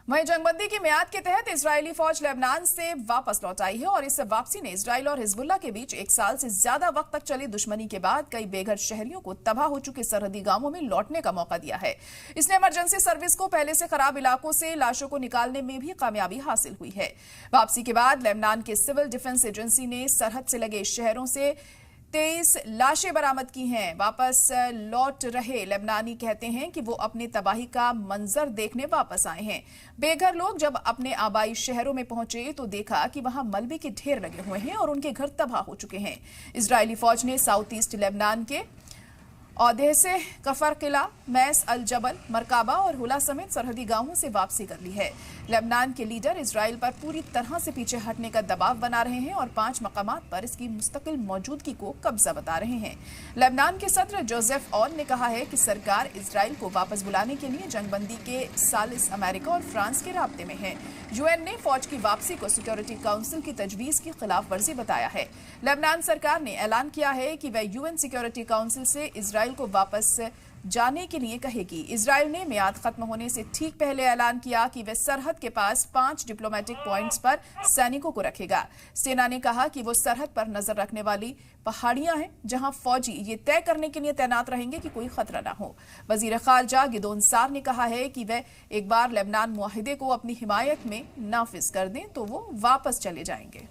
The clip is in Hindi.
वहीं जंगबंदी की मियाद के तहत इजरायली फौज लेबनान से वापस लौट आई है और इस वापसी ने इजरायल और हिजबुल्लाह के बीच 1 साल से ज्यादा वक्त तक चली दुश्मनी के बाद कई बेघर शहरियों को तबाह हो चुके सरहदी गांवों में लौटने का मौका दिया है। इसने इमरजेंसी सर्विस को पहले से खराब इलाकों से लाशों को निकालने में भी कामयाबी हासिल हुई है। वापसी के बाद लेबनान के सिविल डिफेंस एजेंसी ने सरहद से लगे शहरों से 23 लाशें बरामद की हैं। वापस लौट रहे लेबनानी कहते हैं कि वो अपने तबाही का मंजर देखने वापस आए हैं। बेघर लोग जब अपने आबाई शहरों में पहुंचे तो देखा कि वहां मलबे के ढेर लगे हुए हैं और उनके घर तबाह हो चुके हैं। इजरायली फौज ने साउथ ईस्ट लेबनान के औदह से कफर किला, मैस अल जबल, मरकाबा और हुला समेत सरहदी गांवों से वापसी कर ली है। लेबनान के लीडर इजराइल पर पूरी तरह से पीछे हटने का दबाव बना रहे हैं और 5 मकामात पर इसकी मुस्तकिल मौजूदगी को कब्जा बता रहे हैं। लेबनान के सदर जोसेफ ऑन ने कहा है कि सरकार इजराइल को वापस बुलाने के लिए जंगबंदी के सालिस अमेरिका और फ्रांस के राब्ते में है। यूएन ने फौज की वापसी को सिक्योरिटी काउंसिल की तजवीज की खिलाफ वर्जी बताया है। लेबनान सरकार ने ऐलान किया है कि वह यूएन सिक्योरिटी काउंसिल से इजराइल को वापस जाने के लिए कहेगी। इजराइल ने मियाद खत्म होने से ठीक पहले ऐलान किया कि वह सरहद के पास 5 डिप्लोमेटिक पॉइंट्स पर सैनिकों को रखेगा। सेना ने कहा कि वो सरहद पर नजर रखने वाली पहाड़ियां हैं जहां फौजी ये तय करने के लिए तैनात रहेंगे कि कोई खतरा ना हो। वजीर खारजा गिदोन सार ने कहा है कि वह एक बार लेबनान मुआहिदे को अपनी हिमायत में नाफिज कर दें तो वो वापस चले जाएंगे।